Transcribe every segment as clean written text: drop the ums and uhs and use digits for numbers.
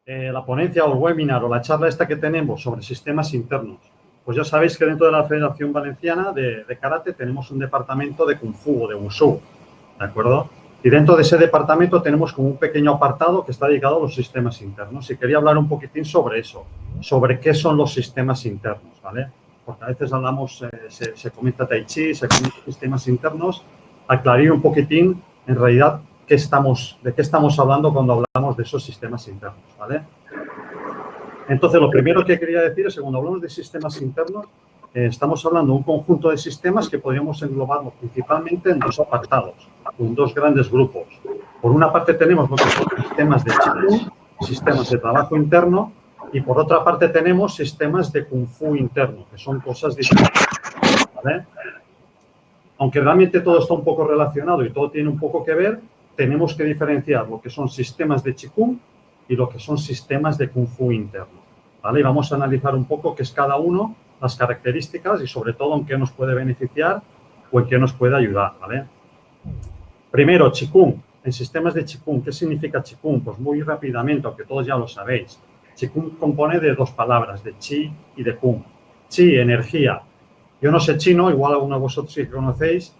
la ponencia o el webinar o la charla esta que tenemos sobre sistemas internos. Pues ya sabéis que dentro de la Federación Valenciana de Karate tenemos un departamento de Kung Fu o de Wushu, ¿de acuerdo? Y dentro de ese departamento tenemos como un pequeño apartado que está dedicado a los sistemas internos. Y quería hablar un poquitín sobre eso, sobre qué son los sistemas internos, ¿vale? Porque a veces hablamos, se comenta Tai Chi, se comenta sistemas internos, aclarar un poquitín, en realidad, de qué estamos hablando cuando hablamos de esos sistemas internos, ¿vale? Entonces, lo primero que quería decir es que cuando hablamos de sistemas internos, estamos hablando de un conjunto de sistemas que podríamos englobarlos principalmente en dos apartados, en dos grandes grupos. Por una parte tenemos lo que son sistemas de Qigong, sistemas de trabajo interno, y por otra parte tenemos sistemas de Kung Fu interno, que son cosas diferentes, ¿vale? Aunque realmente todo está un poco relacionado y todo tiene un poco que ver, tenemos que diferenciar lo que son sistemas de Qigong y lo que son sistemas de Kung Fu interno, ¿vale? Y vamos a analizar un poco qué es cada uno, las características y sobre todo en qué nos puede beneficiar o en qué nos puede ayudar, ¿vale? Primero, Qigong. En sistemas de Qigong, ¿qué significa Qigong? Pues muy rápidamente, aunque todos ya lo sabéis. Qigong compone de dos palabras, de Qi y de Kung. Qi, energía. Yo no sé chino, igual alguno de vosotros sí que conocéis,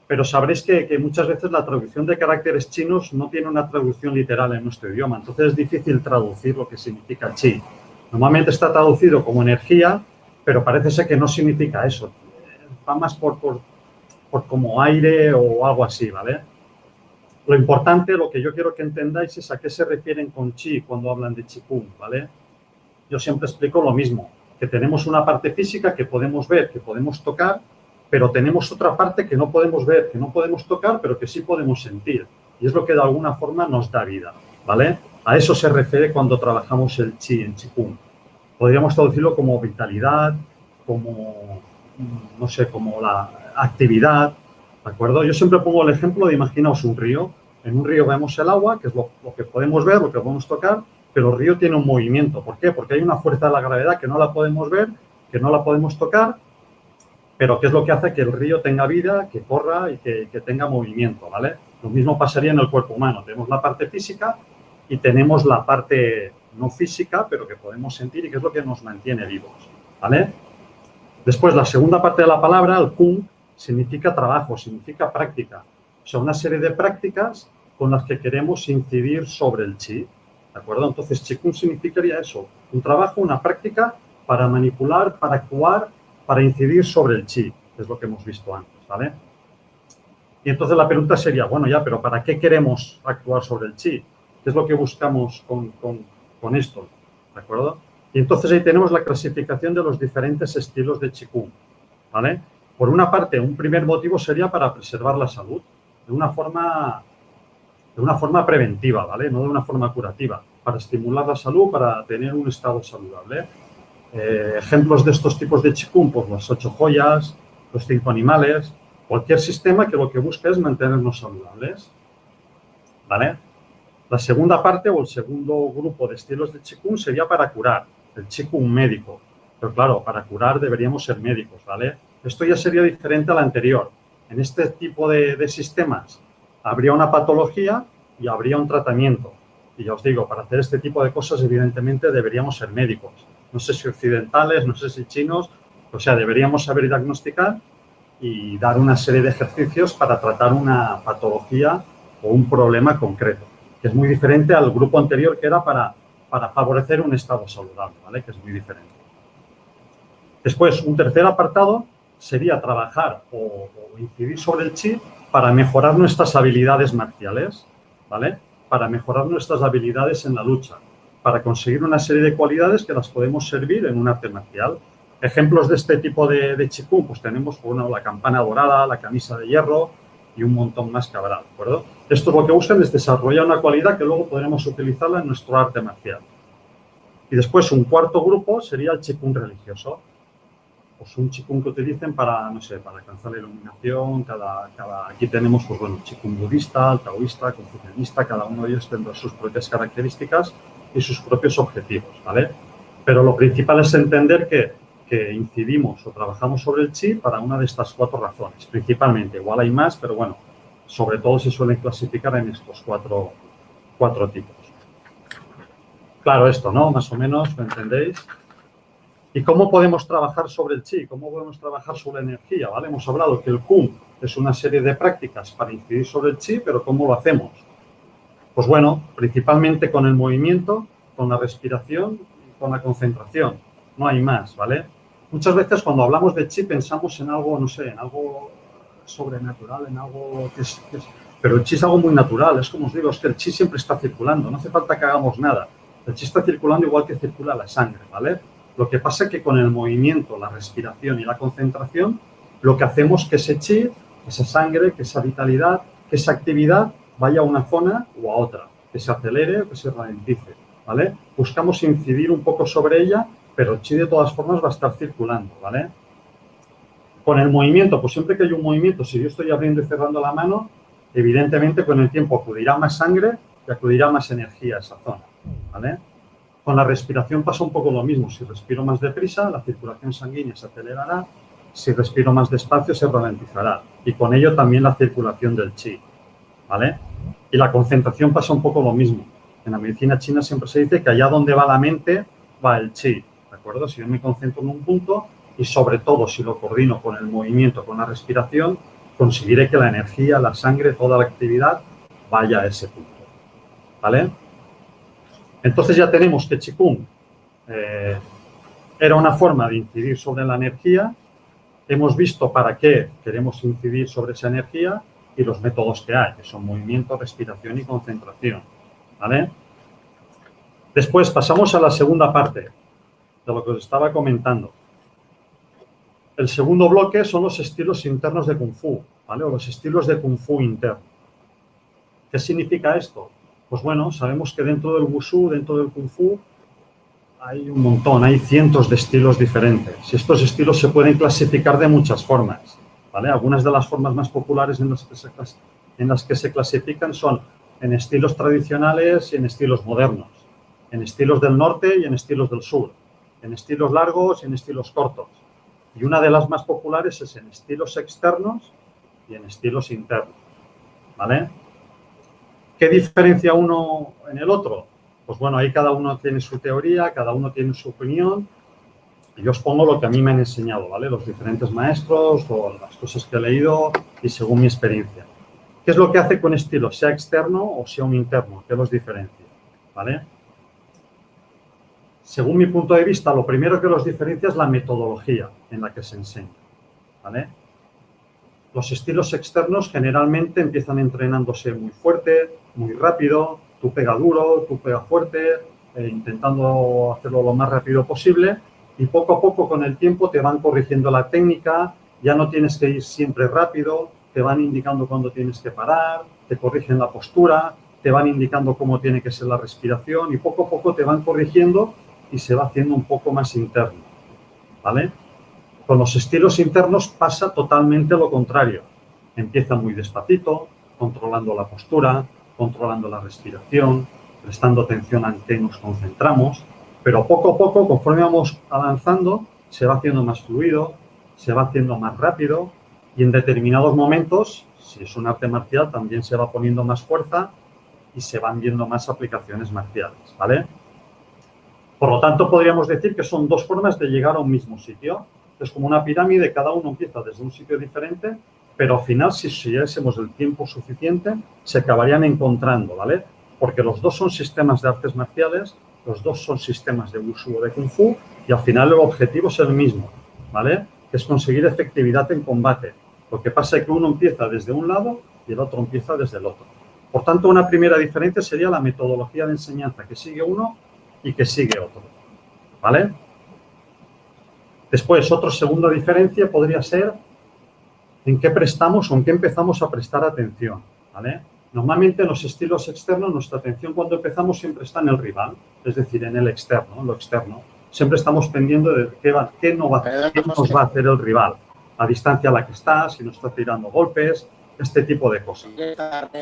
pero sabréis que muchas veces la traducción de caracteres chinos no tiene una traducción literal en nuestro idioma. Entonces es difícil traducir lo que significa Qi. Normalmente está traducido como energía, pero parece ser que no significa eso. Va más por como aire o algo así, ¿vale? Lo importante, lo que yo quiero que entendáis es a qué se refieren con Qi cuando hablan de Qigong, ¿vale? Yo siempre explico lo mismo, que tenemos una parte física que podemos ver, que podemos tocar, pero tenemos otra parte que no podemos ver, que no podemos tocar, pero que sí podemos sentir. Y es lo que de alguna forma nos da vida, ¿vale? A eso se refiere cuando trabajamos el Qi en Qigong. Podríamos traducirlo como vitalidad, como, no sé, como la actividad, ¿de acuerdo? Yo siempre pongo el ejemplo de imaginaos un río. En un río vemos el agua, que es lo que podemos ver, lo que podemos tocar, pero el río tiene un movimiento. ¿Por qué? Porque hay una fuerza de la gravedad que no la podemos ver, que no la podemos tocar, pero que es lo que hace que el río tenga vida, que corra y que tenga movimiento, ¿vale? Lo mismo pasaría en el cuerpo humano. Tenemos la parte física y tenemos la parte no física, pero que podemos sentir y que es lo que nos mantiene vivos, ¿vale? Después, la segunda parte de la palabra, el Kung, significa trabajo, significa práctica. O sea, una serie de prácticas con las que queremos incidir sobre el Qi, ¿de acuerdo? Entonces, Qigong significaría eso, un trabajo, una práctica para manipular, para actuar, para incidir sobre el Qi, que es lo que hemos visto antes, ¿vale? Y entonces la pregunta sería, bueno, ya, pero ¿para qué queremos actuar sobre el Qi? ¿Qué es lo que buscamos con esto? ¿De acuerdo? Y entonces ahí tenemos la clasificación de los diferentes estilos de Qigong, ¿vale? Por una parte, un primer motivo sería para preservar la salud, de una forma preventiva, ¿vale? No de una forma curativa, para estimular la salud, para tener un estado saludable. Ejemplos de estos tipos de Qigong, pues las 8 joyas, los 5 animales, cualquier sistema que lo que busca es mantenernos saludables, ¿vale? La segunda parte o el segundo grupo de estilos de Qigong sería para curar, el Qigong médico. Pero claro, para curar deberíamos ser médicos, ¿vale? Esto ya sería diferente al anterior. En este tipo de sistemas habría una patología y habría un tratamiento. Y ya os digo, para hacer este tipo de cosas, evidentemente, deberíamos ser médicos. No sé si occidentales, no sé si chinos, o sea, deberíamos saber diagnosticar y dar una serie de ejercicios para tratar una patología o un problema concreto, que es muy diferente al grupo anterior que era para favorecer un estado saludable, ¿vale? Que es muy diferente. Después, un tercer apartado sería trabajar o incidir sobre el Qi para mejorar nuestras habilidades marciales, ¿vale? Para mejorar nuestras habilidades en la lucha, para conseguir una serie de cualidades que las podemos servir en un arte marcial. Ejemplos de este tipo de Qigong, pues tenemos bueno, la campana dorada, la camisa de hierro y un montón más que habrá, ¿de acuerdo? Esto lo que buscan es desarrollar una cualidad que luego podremos utilizarla en nuestro arte marcial. Y después un cuarto grupo sería el Qigong religioso. Pues un Qigong que utilicen para, no sé, para alcanzar la iluminación, aquí tenemos, pues bueno, Qigong budista, el taoísta, confucianista, cada uno de ellos tendrá sus propias características y sus propios objetivos, ¿vale? Pero lo principal es entender que incidimos o trabajamos sobre el Qi para una de estas 4 razones, principalmente. Igual hay más, pero bueno, sobre todo se suelen clasificar en estos cuatro tipos. claro esto, ¿no? Más o menos, ¿lo entendéis? ¿Y cómo podemos trabajar sobre el chi? ¿Cómo podemos trabajar sobre la energía? ¿Vale? Hemos hablado que el Qum es una serie de prácticas para incidir sobre el chi, pero ¿cómo lo hacemos? Pues bueno, principalmente con el movimiento, con la respiración y con la concentración. No hay más, ¿vale? Muchas veces cuando hablamos de chi pensamos en algo, no sé, en algo sobrenatural, en algo que es... Pero el chi es algo muy natural, es como os digo, es que el chi siempre está circulando, no hace falta que hagamos nada. El chi está circulando igual que circula la sangre, ¿vale? Lo que pasa es que con el movimiento, la respiración y la concentración, lo que hacemos es que ese chi, esa sangre, que esa vitalidad, que esa actividad vaya a una zona o a otra, que se acelere o que se ralentice, ¿vale? Buscamos incidir un poco sobre ella, pero el chi de todas formas va a estar circulando, ¿vale? Con el movimiento, pues siempre que hay un movimiento, si yo estoy abriendo y cerrando la mano, evidentemente con el tiempo acudirá más sangre y acudirá más energía a esa zona, ¿vale? Con la respiración pasa un poco lo mismo. Si respiro más deprisa, la circulación sanguínea se acelerará. Si respiro más despacio, se ralentizará. Y con ello también la circulación del chi, ¿vale? Y la concentración pasa un poco lo mismo. En la medicina china siempre se dice que allá donde va la mente, va el chi, ¿de acuerdo? Si yo me concentro en un punto y sobre todo si lo coordino con el movimiento, con la respiración, conseguiré que la energía, la sangre, toda la actividad vaya a ese punto, ¿vale? Entonces ya tenemos que Qigong era una forma de incidir sobre la energía. Hemos visto para qué queremos incidir sobre esa energía y los métodos que hay, que son movimiento, respiración y concentración, ¿vale? Después pasamos a la segunda parte de lo que os estaba comentando. El segundo bloque son los estilos internos de Kung Fu, ¿vale? O los estilos de Kung Fu interno. ¿Qué significa esto? Pues bueno, sabemos que dentro del Wushu, dentro del Kung Fu, hay un montón, hay cientos de estilos diferentes. Y estos estilos se pueden clasificar de muchas formas, ¿vale? Algunas de las formas más populares en las que se clasifican son en estilos tradicionales y en estilos modernos, en estilos del norte y en estilos del sur, en estilos largos y en estilos cortos. Y una de las más populares es en estilos externos y en estilos internos, ¿vale? ¿Qué diferencia uno en el otro? Pues bueno, ahí cada uno tiene su teoría, cada uno tiene su opinión. Y yo os pongo lo que a mí me han enseñado, ¿vale? Los diferentes maestros o las cosas que he leído y según mi experiencia. ¿Qué es lo que hace que un estilo sea externo o sea un interno? ¿Qué los diferencia? ¿Vale? Según mi punto de vista, lo primero que los diferencia es la metodología en la que se enseña, ¿vale? Los estilos externos generalmente empiezan entrenándose muy fuerte, muy rápido, tú pega duro, tú pega fuerte, intentando hacerlo lo más rápido posible y poco a poco con el tiempo te van corrigiendo la técnica, ya no tienes que ir siempre rápido, te van indicando cuándo tienes que parar, te corrigen la postura, te van indicando cómo tiene que ser la respiración y poco a poco te van corrigiendo y se va haciendo un poco más interno, ¿vale? Con los estilos internos pasa totalmente lo contrario. Empieza muy despacito, controlando la postura, controlando la respiración, prestando atención a qué nos concentramos, pero poco a poco, conforme vamos avanzando, se va haciendo más fluido, se va haciendo más rápido y en determinados momentos, si es un arte marcial, también se va poniendo más fuerza y se van viendo más aplicaciones marciales, ¿vale? Por lo tanto, podríamos decir que son dos formas de llegar a un mismo sitio. Es como una pirámide, cada uno empieza desde un sitio diferente, pero al final, si siguiésemos el tiempo suficiente, se acabarían encontrando, ¿vale? Porque los dos son sistemas de artes marciales, los dos son sistemas de Wushu o de Kung Fu, y al final el objetivo es el mismo, ¿vale? Que es conseguir efectividad en combate. Lo que pasa es que uno empieza desde un lado y el otro empieza desde el otro. Por tanto, una primera diferencia sería la metodología de enseñanza que sigue uno y que sigue otro, ¿vale? Después, otra segunda diferencia podría ser en qué prestamos o en qué empezamos a prestar atención, ¿vale? Normalmente en los estilos externos nuestra atención cuando empezamos siempre está en el rival, es decir, en el externo, en lo externo. Siempre estamos pendiendo de qué nos va a hacer el rival, la distancia a la que está, si nos está tirando golpes, este tipo de cosas.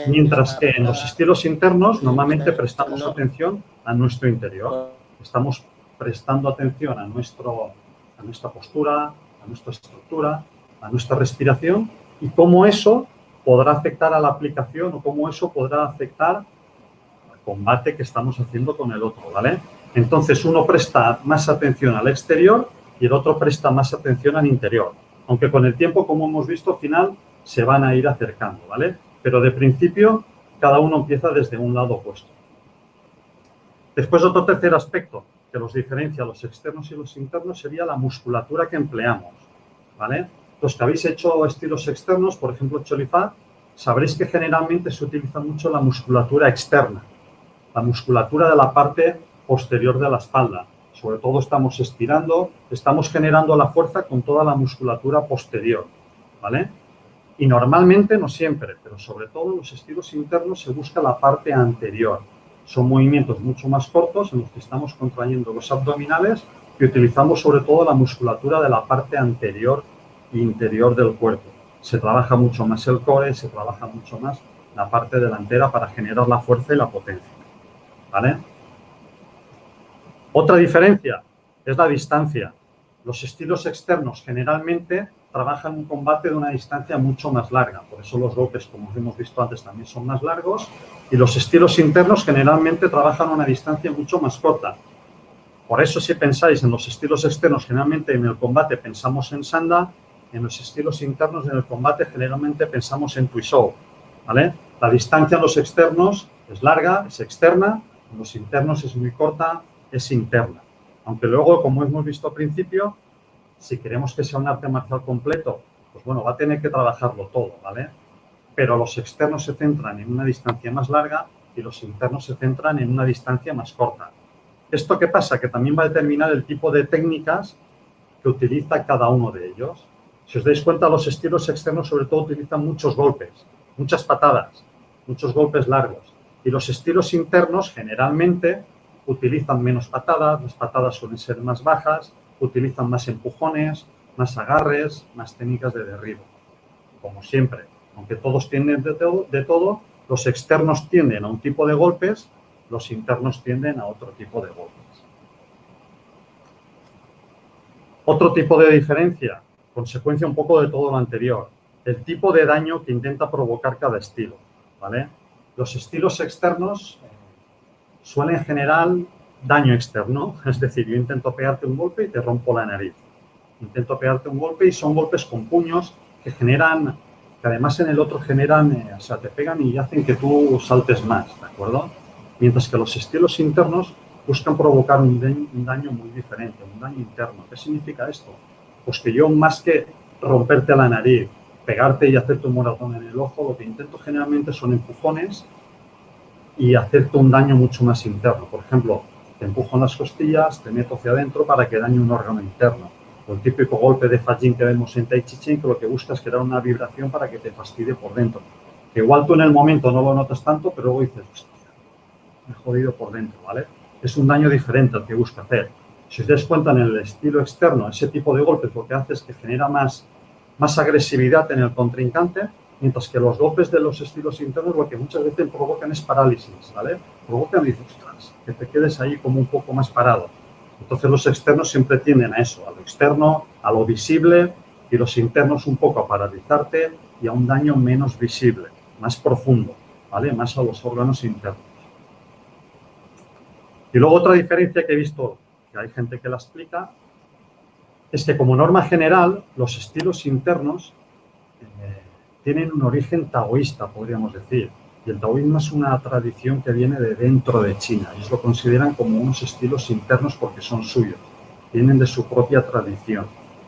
Mientras que en los estilos internos normalmente prestamos atención a nuestro interior. Estamos prestando atención a nuestra postura, a nuestra estructura, a nuestra respiración y cómo eso podrá afectar a la aplicación o cómo eso podrá afectar combate que estamos haciendo con el otro, ¿vale? Entonces, uno presta más atención al exterior y el otro presta más atención al interior. Aunque con el tiempo, como hemos visto, al final se van a ir acercando, ¿vale? Pero de principio, cada uno empieza desde un lado opuesto. Después, otro tercer aspecto que los diferencia los externos y los internos sería la musculatura que empleamos, ¿vale? Los que habéis hecho estilos externos, por ejemplo, Cholifat, sabréis que generalmente se utiliza mucho la musculatura externa, la musculatura de la parte posterior de la espalda. Sobre todo estamos estirando, estamos generando la fuerza con toda la musculatura posterior, ¿vale? Y normalmente, no siempre, pero sobre todo en los estilos internos se busca la parte anterior. Son movimientos mucho más cortos en los que estamos contrayendo los abdominales y utilizamos sobre todo la musculatura de la parte anterior e interior del cuerpo. Se trabaja mucho más el core, se trabaja mucho más la parte delantera para generar la fuerza y la potencia, ¿vale? Otra diferencia es la distancia. Los estilos externos generalmente trabajan un combate de una distancia mucho más larga. Por eso los golpes, como hemos visto antes, también son más largos. Y los estilos internos generalmente trabajan una distancia mucho más corta. Por eso, si pensáis en los estilos externos, generalmente en el combate pensamos en Sanda. En los estilos internos, en el combate, generalmente pensamos en Tuisou, ¿vale? La distancia en los externos es larga, es externa. En los internos es muy corta, es interna. Aunque luego, como hemos visto al principio, si queremos que sea un arte marcial completo, pues bueno, va a tener que trabajarlo todo, ¿vale? Pero los externos se centran en una distancia más larga y los internos se centran en una distancia más corta. ¿Esto qué pasa? Que también va a determinar el tipo de técnicas que utiliza cada uno de ellos. Si os dais cuenta, los estilos externos sobre todo utilizan muchos golpes, muchas patadas, muchos golpes largos. Y los estilos internos generalmente utilizan menos patadas, las patadas suelen ser más bajas, utilizan más empujones, más agarres, más técnicas de derribo. Como siempre, aunque todos tienden de todo, los externos tienden a un tipo de golpes, los internos tienden a otro tipo de golpes. Otro tipo de diferencia, consecuencia un poco de todo lo anterior, el tipo de daño que intenta provocar cada estilo, ¿vale? Los estilos externos suelen generar daño externo, es decir, yo intento pegarte un golpe y te rompo la nariz. Intento pegarte un golpe y son golpes con puños que generan, que además en el otro generan, o sea, te pegan y hacen que tú saltes más, ¿de acuerdo? Mientras que los estilos internos buscan provocar un daño muy diferente, un daño interno. ¿Qué significa esto? Pues que yo, más que romperte la nariz, pegarte y hacerte un moratón en el ojo, lo que intento generalmente son empujones y hacerte un daño mucho más interno. Por ejemplo, te empujo en las costillas, te meto hacia adentro para que dañe un órgano interno. O el típico golpe de Fajin que vemos en Tai Chi Chuan, que lo que busca es crear una vibración para que te fastidie por dentro. Que igual tú en el momento no lo notas tanto, pero luego dices, hostia, me he jodido por dentro, ¿vale? Es un daño diferente al que busca hacer. Si os dais cuenta, en el estilo externo, ese tipo de golpes lo que hace es que genera más agresividad en el contrincante, mientras que los golpes de los estilos internos lo que muchas veces provocan es parálisis, ¿vale? Provocan y dices, ostras, que te quedes ahí como un poco más parado. Entonces los externos siempre tienden a eso, a lo externo, a lo visible, y los internos un poco a paralizarte y a un daño menos visible, más profundo, ¿vale? Más a los órganos internos. Y luego otra diferencia que he visto, que hay gente que la explica, es que como norma general los estilos internos tienen un origen taoísta, podríamos decir. Y el taoísmo es una tradición que viene de dentro de China. Ellos lo consideran como unos estilos internos porque son suyos. Vienen de su propia tradición,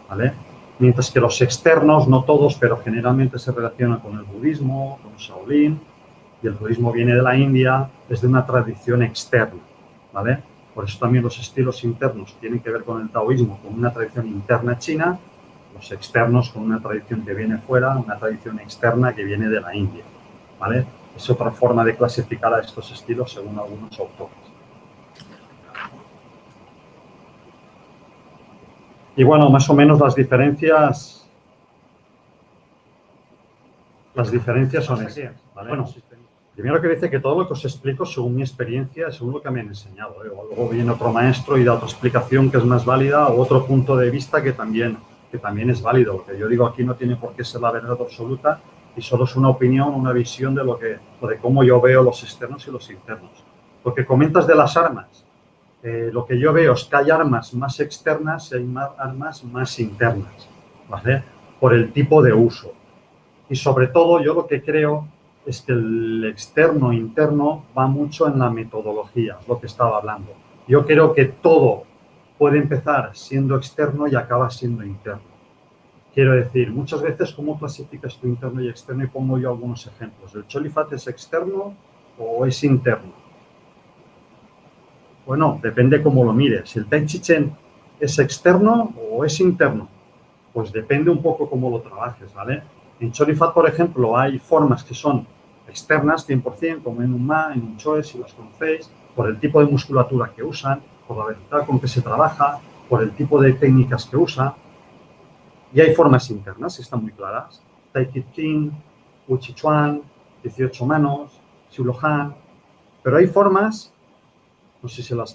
¿vale? Mientras que los externos, no todos, pero generalmente se relacionan con el budismo, con Shaolin. Y el budismo viene de la India, es de una tradición externa, ¿vale? Por eso también los estilos internos tienen que ver con el taoísmo, con una tradición interna china, los externos con una tradición que viene fuera, una tradición externa que viene de la India, ¿vale? Es otra forma de clasificar a estos estilos según algunos autores. Y bueno, más o menos las diferencias son esas, ¿vale? Bueno, primero que dice que todo lo que os explico según mi experiencia, según lo que me han enseñado, ¿eh? O luego viene otro maestro y da otra explicación que es más válida o otro punto de vista que también es válido. Lo que yo digo aquí no tiene por qué ser la verdad absoluta y solo es una opinión, una visión de de cómo yo veo los externos y los internos. Lo que comentas de las armas, lo que yo veo es que hay armas más externas y hay armas más internas, ¿vale? Por el tipo de uso. Y sobre todo yo lo que creo es que el externo e interno va mucho en la metodología, es lo que estaba hablando. Yo creo que todo puede empezar siendo externo y acaba siendo interno. Quiero decir, muchas veces, ¿cómo clasificas tu interno y externo? Y pongo yo algunos ejemplos. ¿El Cholifat es externo o es interno? Bueno, depende cómo lo mires. Si el Tai Chi Chuan es externo o es interno, pues depende un poco cómo lo trabajes, ¿vale? En Cholifat, por ejemplo, hay formas que son externas 100%, como en un Ma, en un Choe, si las conocéis, por el tipo de musculatura que usan, por la velocidad con que se trabaja, por el tipo de técnicas que usan. Y hay formas internas, están muy claras. Tai Chi Chuan, Wu Chi Chuan, 18 manos, Xiu Lo Han. Pero hay formas, no sé si las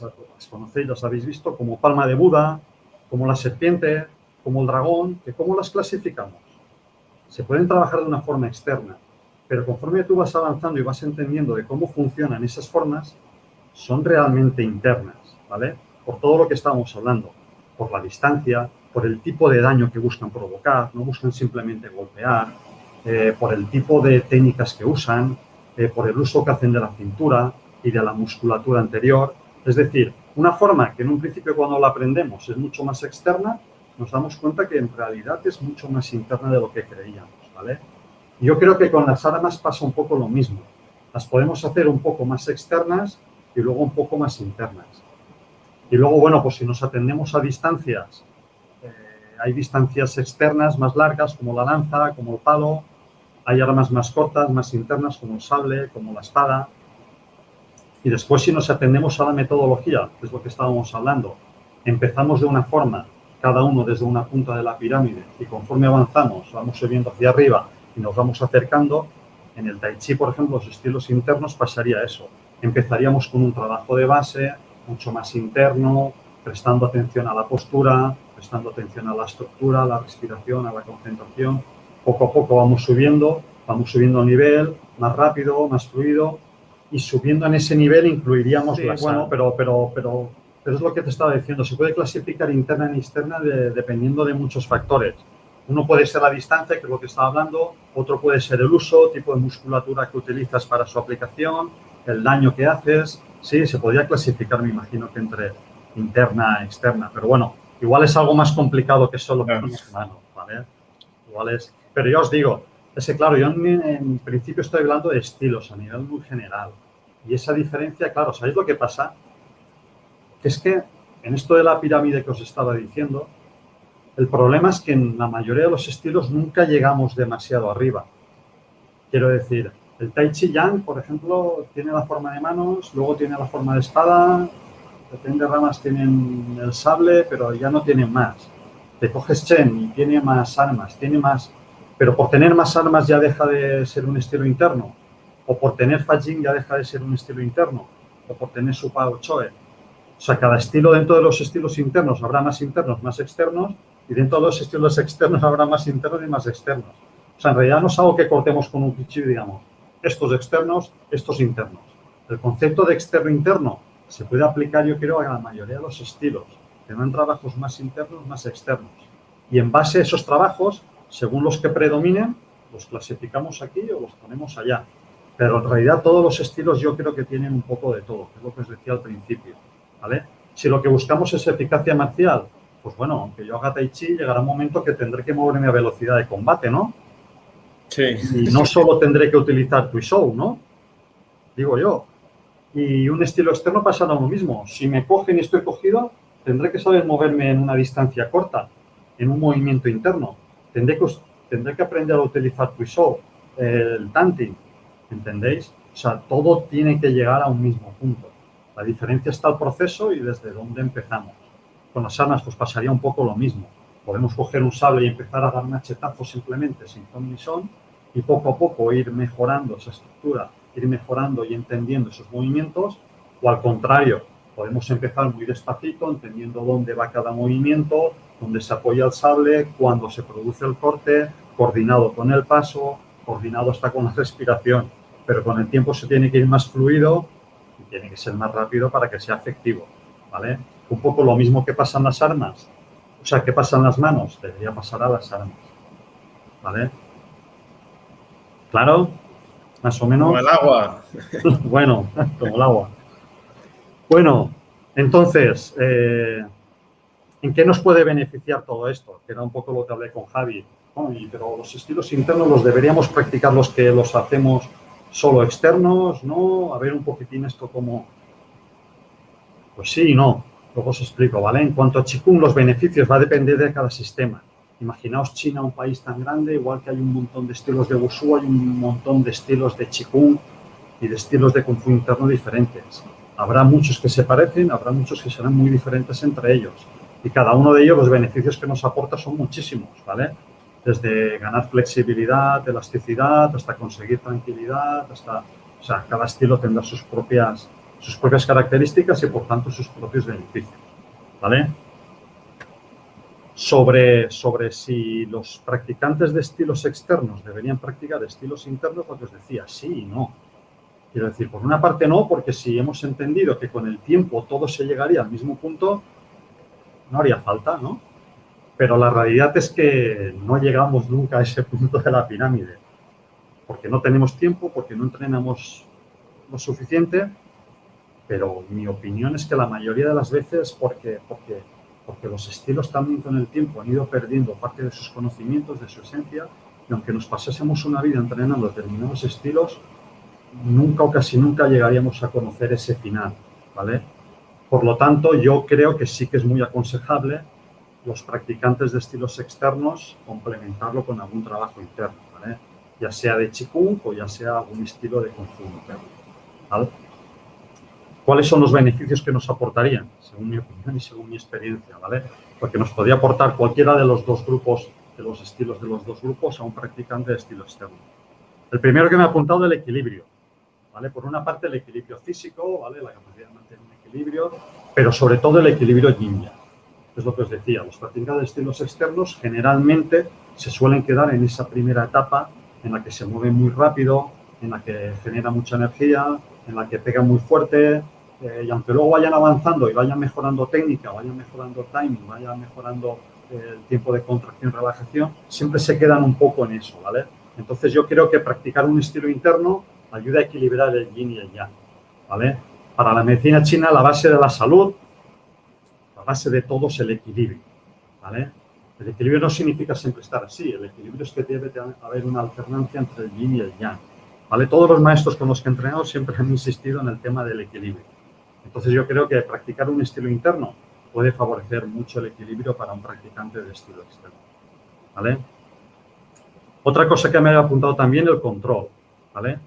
conocéis, las habéis visto, como palma de Buda, como la serpiente, como el dragón, que ¿cómo las clasificamos? Se pueden trabajar de una forma externa, pero conforme tú vas avanzando y vas entendiendo de cómo funcionan esas formas, son realmente internas, ¿vale? Por todo lo que estábamos hablando, por la distancia, por el tipo de daño que buscan provocar, no buscan simplemente golpear, por el tipo de técnicas que usan, por el uso que hacen de la cintura y de la musculatura anterior. Es decir, una forma que en un principio cuando la aprendemos es mucho más externa, nos damos cuenta que en realidad es mucho más interna de lo que creíamos, ¿vale? Y yo creo que con las armas pasa un poco lo mismo. Las podemos hacer un poco más externas y luego un poco más internas. Y luego, bueno, pues si nos atendemos a distancias, hay distancias externas más largas, como la lanza, como el palo. Hay armas más cortas, más internas, como el sable, como la espada. Y después, si nos atendemos a la metodología, que es lo que estábamos hablando, empezamos de una forma, cada uno desde una punta de la pirámide, y conforme avanzamos, vamos subiendo hacia arriba y nos vamos acercando. En el Tai Chi, por ejemplo, los estilos internos pasaría eso. Empezaríamos con un trabajo de base, mucho más interno, prestando atención a la postura, prestando atención a la estructura, a la respiración, a la concentración. Poco a poco vamos subiendo a nivel más rápido, más fluido, y subiendo en ese nivel incluiríamos Sí, las... bueno, pero es lo que te estaba diciendo. Se puede clasificar interna y externa dependiendo de muchos factores. Uno puede ser la distancia, que es lo que estaba hablando. Otro puede ser el uso, tipo de musculatura que utilizas para su aplicación, el daño que haces. Sí, se podría clasificar, me imagino, que entre interna e externa. Pero bueno, igual es algo más complicado que solo con las manos, ¿vale? Igual es... Pero yo os digo, ese, claro, yo en principio estoy hablando de estilos a nivel muy general. Y esa diferencia, claro, ¿sabéis lo que pasa? Que es que en esto de la pirámide que os estaba diciendo, el problema es que en la mayoría de los estilos nunca llegamos demasiado arriba. Quiero decir, el Tai Chi Yang, por ejemplo, tiene la forma de manos, luego tiene la forma de espada, depende de ramas tienen el sable, pero ya no tienen más. Te coges Chen y tiene más armas, tiene más... Pero por tener más armas ya deja de ser un estilo interno. O por tener Fa Jing ya deja de ser un estilo interno. O por tener Su Pao Choe. O sea, cada estilo dentro de los estilos internos habrá más internos, más externos, y dentro de los estilos externos habrá más internos y más externos. O sea, en realidad no es algo que cortemos con un cuchillo y digamos, estos externos, estos internos. El concepto de externo-interno se puede aplicar, yo creo, a la mayoría de los estilos. Tendrán trabajos más internos, más externos. Y en base a esos trabajos, según los que predominen, los clasificamos aquí o los ponemos allá. Pero en realidad todos los estilos yo creo que tienen un poco de todo, que es lo que os decía al principio, ¿vale? Si lo que buscamos es eficacia marcial, pues bueno, aunque yo haga Tai Chi, llegará un momento que tendré que moverme a velocidad de combate, ¿no? sí. Y no solo tendré que utilizar Tui Shou, ¿no? Digo yo. Y un estilo externo pasará lo mismo. Si me cogen y estoy cogido, tendré que saber moverme en una distancia corta, en un movimiento interno. Tendré que aprender a utilizar Tui Shou, el Tanting, ¿entendéis? O sea, todo tiene que llegar a un mismo punto. La diferencia está el proceso y desde dónde empezamos. Con las armas pues pasaría un poco lo mismo. Podemos coger un sable y empezar a dar machetazos simplemente sin ton ni son y poco a poco ir mejorando esa estructura, ir mejorando y entendiendo esos movimientos, o al contrario, podemos empezar muy despacito, entendiendo dónde va cada movimiento, dónde se apoya el sable, cuándo se produce el corte, coordinado con el paso, coordinado hasta con la respiración, pero con el tiempo se tiene que ir más fluido. tiene que ser más rápido para que sea efectivo, ¿vale? Un poco lo mismo que pasa en las armas, o sea, que pasa en las manos, debería pasar a las armas, ¿vale? ¿Claro? Más o Como menos. el agua. Bueno, como el agua. Bueno, entonces, ¿en qué nos puede beneficiar todo esto? Que era un poco lo que hablé con Javi. Pero los estilos internos los deberíamos practicar los que los hacemos solo externos, ¿no? A ver un poquitín esto como... Pues sí y no. Luego os explico, ¿vale? En cuanto a Qigong, los beneficios va a depender de cada sistema. Imaginaos China, un país tan grande, igual que hay un montón de estilos de Wushu, hay un montón de estilos de Qigong y de estilos de Kung Fu interno diferentes. Habrá muchos que se parecen, habrá muchos que serán muy diferentes entre ellos. Y cada uno de ellos, los beneficios que nos aporta son muchísimos, ¿vale? Desde ganar flexibilidad, elasticidad, hasta conseguir tranquilidad, hasta... O sea, cada estilo tendrá sus propias características y, por tanto, sus propios beneficios, ¿vale? Sobre si los practicantes de estilos externos deberían practicar estilos internos, lo que os decía, sí y no. Quiero decir, por una parte no, porque si hemos entendido que con el tiempo todo se llegaría al mismo punto, no haría falta, ¿no? Pero la realidad es que no llegamos nunca a ese punto de la pirámide, porque no tenemos tiempo, porque no entrenamos lo suficiente, pero mi opinión es que la mayoría de las veces porque los estilos también con el tiempo han ido perdiendo parte de sus conocimientos, de su esencia, y aunque nos pasásemos una vida entrenando determinados estilos, nunca o casi nunca llegaríamos a conocer ese final, ¿vale? Por lo tanto, yo creo que sí que es muy aconsejable los practicantes de estilos externos complementarlo con algún trabajo interno, ¿vale? Ya sea de Qigong o ya sea algún estilo de Kung Fu interno, ¿vale? ¿Cuáles son los beneficios que nos aportarían? Según mi opinión y según mi experiencia, ¿vale? Porque nos podría aportar cualquiera de los dos grupos, de los estilos de los dos grupos a un practicante de estilo externo. El primero que me ha apuntado es el equilibrio, ¿vale? Por una parte el equilibrio físico, ¿vale? La capacidad de mantener un equilibrio, pero sobre todo el equilibrio yin-yang. Es lo que os decía, los practicantes de estilos externos generalmente se suelen quedar en esa primera etapa en la que se mueven muy rápido, en la que genera mucha energía, en la que pegan muy fuerte, y aunque luego vayan avanzando y vayan mejorando técnica, vayan mejorando timing, vayan mejorando el tiempo de contracción y relajación, siempre se quedan un poco en eso, ¿vale? Entonces yo creo que practicar un estilo interno ayuda a equilibrar el yin y el yang, ¿vale? Para la medicina china la base de la salud, la base de todo es el equilibrio, ¿vale? El equilibrio no significa siempre estar así, el equilibrio es que debe haber una alternancia entre el yin y el yang, ¿vale? Todos los maestros con los que he entrenado siempre han insistido en el tema del equilibrio. Entonces yo creo que practicar un estilo interno puede favorecer mucho el equilibrio para un practicante de estilo externo, ¿vale? Otra cosa que me había apuntado también, el control, ¿vale?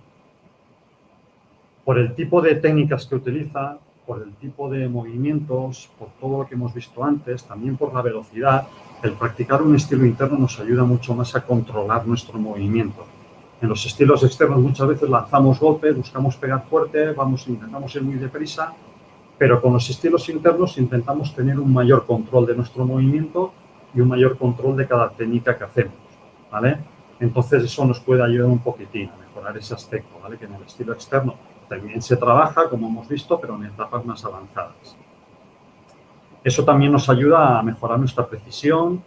Por el tipo de técnicas que utiliza, por el tipo de movimientos, por todo lo que hemos visto antes, también por la velocidad, el practicar un estilo interno nos ayuda mucho más a controlar nuestro movimiento. En los estilos externos muchas veces lanzamos golpes, buscamos pegar fuerte, intentamos ir muy deprisa, pero con los estilos internos intentamos tener un mayor control de nuestro movimiento y un mayor control de cada técnica que hacemos, ¿vale? Entonces eso nos puede ayudar un poquitín a mejorar ese aspecto, ¿vale? Que en el estilo externo también se trabaja, como hemos visto, pero en etapas más avanzadas. Eso también nos ayuda a mejorar nuestra precisión,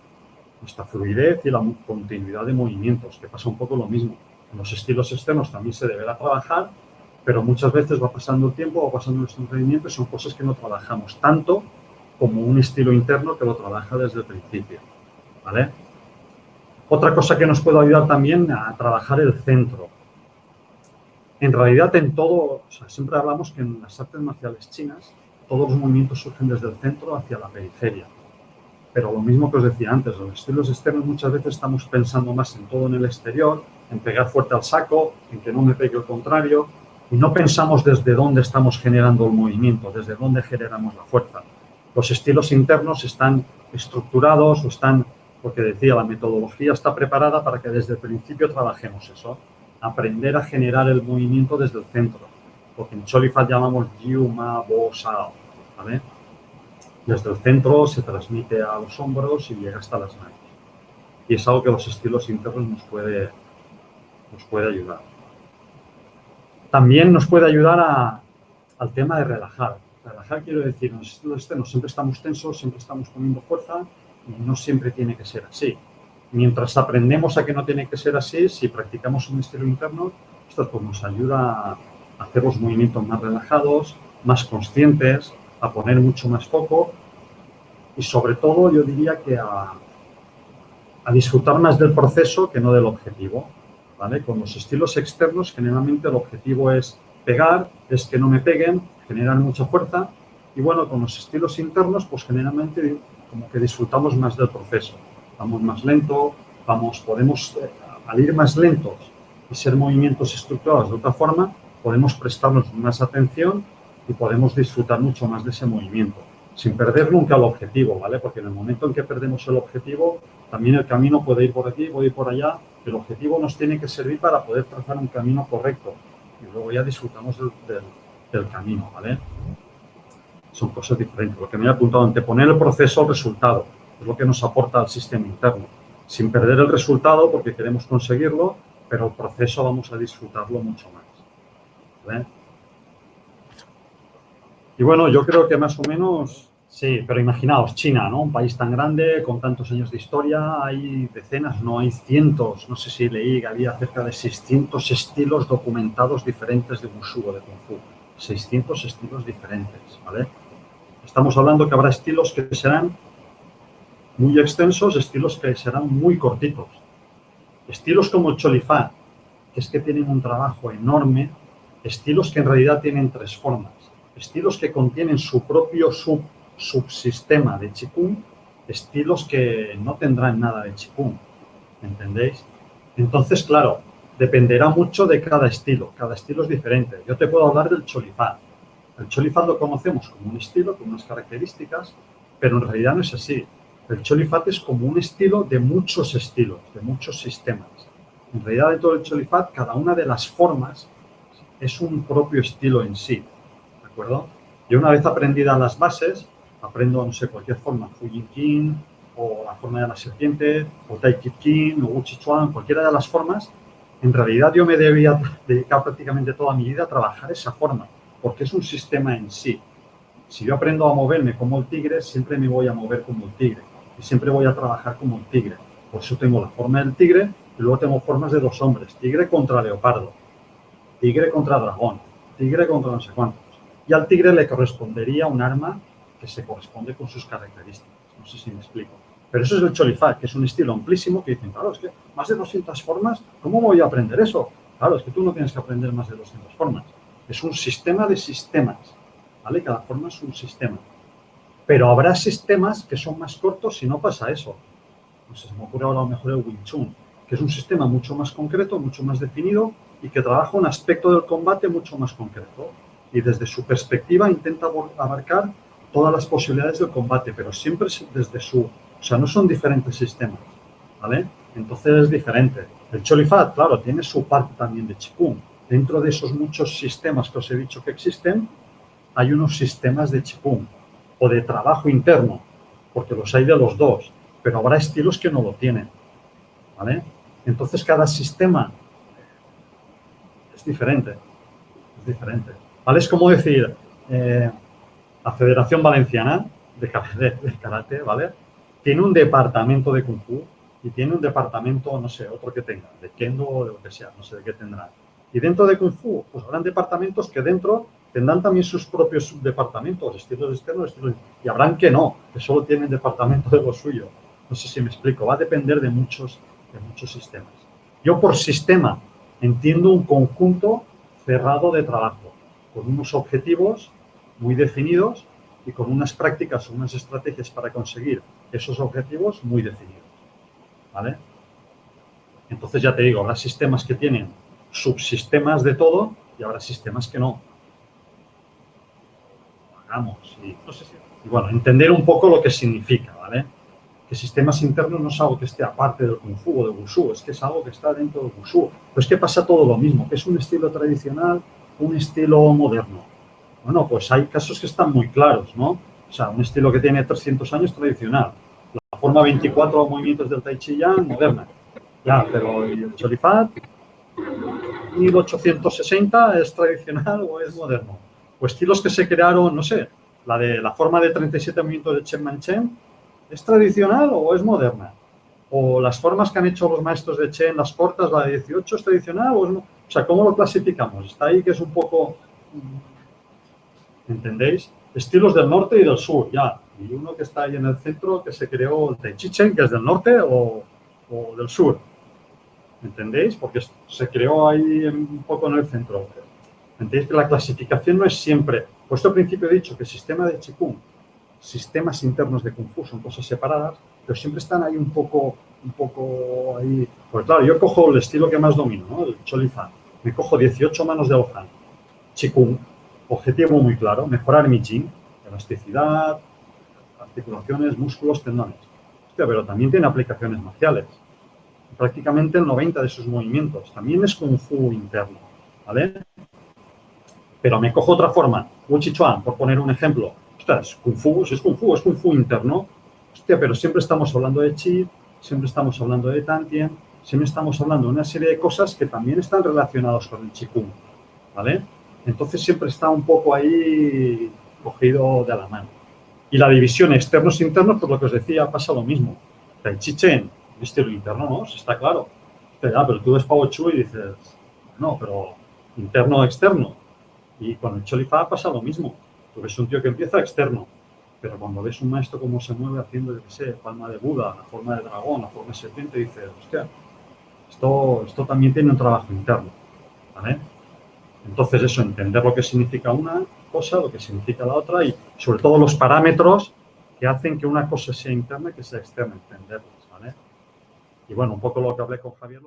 nuestra fluidez y la continuidad de movimientos, que pasa un poco lo mismo. En los estilos externos también se deberá trabajar, pero muchas veces va pasando el tiempo, va pasando nuestro entrenamiento y son cosas que no trabajamos tanto como un estilo interno que lo trabaja desde el principio, ¿vale? Otra cosa que nos puede ayudar también a trabajar el centro. En realidad, en todo, o sea, siempre hablamos que en las artes marciales chinas todos los movimientos surgen desde el centro hacia la periferia. Pero lo mismo que os decía antes, los estilos externos muchas veces estamos pensando más en todo en el exterior, en pegar fuerte al saco, en que no me pegue el contrario, y no pensamos desde dónde estamos generando el movimiento, desde dónde generamos la fuerza. Los estilos internos están estructurados o están, porque decía, la metodología está preparada para que desde el principio trabajemos eso, aprender a generar el movimiento desde el centro, lo que en Cholifat llamamos Jiu, Ma, Bo, Sao, ¿vale? Desde el centro se transmite a los hombros y llega hasta las manos. Y es algo que los estilos internos nos puede ayudar. También nos puede ayudar al tema de relajar. Relajar quiero decir, en los estilos externos siempre estamos tensos, siempre estamos poniendo fuerza y no siempre tiene que ser así. Mientras aprendemos a que no tiene que ser así, si practicamos un estilo interno, esto pues nos ayuda a hacer los movimientos más relajados, más conscientes, a poner mucho más foco y sobre todo yo diría que a disfrutar más del proceso que no del objetivo, ¿vale? Con los estilos externos generalmente el objetivo es pegar, es que no me peguen, generan mucha fuerza y bueno, con los estilos internos pues generalmente como que disfrutamos más del proceso, vamos más lento, podemos al ir más lentos y ser movimientos estructurados de otra forma, podemos prestarnos más atención y podemos disfrutar mucho más de ese movimiento, sin perder nunca el objetivo, ¿vale? Porque en el momento en que perdemos el objetivo, también el camino puede ir por aquí, puede ir por allá. El objetivo nos tiene que servir para poder trazar un camino correcto y luego ya disfrutamos del camino, ¿vale? Son cosas diferentes. Lo que me he apuntado, anteponer el proceso al resultado, es lo que nos aporta el sistema interno. Sin perder el resultado porque queremos conseguirlo, pero el proceso vamos a disfrutarlo mucho más, ¿vale? Y bueno, yo creo que más o menos, sí, pero imaginaos, China, ¿no? Un país tan grande, con tantos años de historia, hay decenas, no hay cientos, no sé si leí que había cerca de 600 estilos documentados diferentes de Wushu o de Kung Fu. 600 estilos diferentes, ¿vale? Estamos hablando que habrá estilos que serán muy extensos, estilos que serán muy cortitos. Estilos como el Cholifat, que es que tienen un trabajo enorme, estilos que en realidad tienen 3 formas. Estilos que contienen su propio subsistema de Qigong, estilos que no tendrán nada de Qigong, ¿entendéis? Entonces, claro, dependerá mucho de cada estilo es diferente. Yo te puedo hablar del Cholifat. El Cholifat lo conocemos como un estilo, con unas características, pero en realidad no es así. El Cholifat es como un estilo de muchos estilos, de muchos sistemas. En realidad, dentro del Cholifat, cada una de las formas es un propio estilo en sí. ¿De acuerdo? Yo una vez aprendidas las bases, aprendo, no sé, cualquier forma, Fujin Kin, o la forma de la serpiente, o Tai Chi Kin, o Wu Chi Chuan, cualquiera de las formas, en realidad yo me debía dedicar prácticamente toda mi vida a trabajar esa forma, porque es un sistema en sí. Si yo aprendo a moverme como el tigre, siempre me voy a mover como el tigre, y siempre voy a trabajar como el tigre. Por eso tengo la forma del tigre, y luego tengo formas de 2 hombres, tigre contra leopardo, tigre contra dragón, tigre contra no sé cuántos. Y al tigre le correspondería un arma que se corresponde con sus características. No sé si me explico. Pero eso es el Cholifat, que es un estilo amplísimo que dicen, claro, es que más de 200 formas, ¿cómo voy a aprender eso? Claro, es que tú no tienes que aprender más de 200 formas. Es un sistema de sistemas, ¿vale? Cada forma es un sistema. Pero habrá sistemas que son más cortos si no pasa eso. No sé, se me ocurre ahora a lo mejor el Wing Chun, que es un sistema mucho más concreto, mucho más definido y que trabaja un aspecto del combate mucho más concreto. Y desde su perspectiva intenta abarcar todas las posibilidades del combate, pero siempre desde su... O sea, no son diferentes sistemas, ¿vale? Entonces es diferente. El Cholifat, claro, tiene su parte también de Qigong. Dentro de esos muchos sistemas que os he dicho que existen, hay unos sistemas de Qigong o de trabajo interno, porque los hay de los dos, pero habrá estilos que no lo tienen, ¿vale? Entonces cada sistema es diferente, ¿vale? Es como decir, la Federación Valenciana de Karate, ¿vale? Tiene un departamento de Kung Fu y tiene un departamento, no sé, otro que tenga, de Kendo o de lo que sea, no sé de qué tendrá. Y dentro de Kung Fu, pues habrán departamentos que dentro tendrán también sus propios departamentos, estilos externos, y habrán que no, que solo tienen departamento de lo suyo. No sé si me explico, va a depender de muchos sistemas. Yo por sistema entiendo un conjunto cerrado de trabajo, con unos objetivos muy definidos y con unas prácticas o unas estrategias para conseguir esos objetivos muy definidos, ¿vale? Entonces ya te digo, habrá sistemas que tienen subsistemas de todo y habrá sistemas que no. Hagamos y bueno, entender un poco lo que significa, ¿vale? Que sistemas internos no es algo que esté aparte del Kung Fu o del Wushu, es que es algo que está dentro del Wushu. Pero es que pasa todo lo mismo, que es un estilo tradicional, un estilo moderno. Bueno, pues hay casos que están muy claros, ¿no? O sea, un estilo que tiene 300 años tradicional. La forma 24 movimientos del Tai Chi Yang, moderna. Ya, pero el Cholifat, 1860, ¿es tradicional o es moderno? o estilos que se crearon, no sé, la forma de 37 movimientos de Chen Man-Chen, ¿es tradicional o es moderna? O las formas que han hecho los maestros de Chen, las cortas, la de 18, ¿es tradicional o es no? O sea, ¿cómo lo clasificamos? Está ahí que es un poco, ¿entendéis? Estilos del norte y del sur, ya. Y uno que está ahí en el centro, que se creó el Tai Chi Chuan, que es del norte o del sur. ¿Entendéis? Porque se creó ahí un poco en el centro. ¿Entendéis? Que la clasificación no es siempre. Por esto al principio he dicho que el sistema de Qigong, sistemas internos de Kung Fu son cosas separadas, pero siempre están ahí un poco ahí. Pues claro, yo cojo el estilo que más domino, ¿no? El Cholifan. Me cojo 18 manos de Ohan. Qigong, objetivo muy claro, mejorar mi Jing, elasticidad, articulaciones, músculos, tendones. Hostia, pero también tiene aplicaciones marciales. Prácticamente el 90 de sus movimientos. También es Kung Fu interno, ¿vale? Pero me cojo otra forma, Wu Chi Chuan, por poner un ejemplo. Ostras, Kung Fu, si es Kung Fu interno. Hostia, pero siempre estamos hablando de Chi, siempre estamos hablando de Tantien, siempre estamos hablando de una serie de cosas que también están relacionados con el Qigong, ¿vale? Entonces siempre está un poco ahí cogido de la mano. Y la división externos-internos, por lo que os decía, pasa lo mismo. Tai Chi Chuan, estilo interno, ¿no? Está claro. Pero tú ves Pao Chu y dices, no, pero interno-externo. Y con el Cholifá pasa lo mismo. Tú ves un tío que empieza externo, pero cuando ves un maestro cómo se mueve haciendo, yo qué sé, palma de Buda, la forma de dragón, la forma de serpiente, dices, hostia, esto también tiene un trabajo interno, ¿vale? Entonces eso, entender lo que significa una cosa, lo que significa la otra y sobre todo los parámetros que hacen que una cosa sea interna y que sea externa, entenderlos, ¿vale? Y bueno, un poco lo que hablé con Javier.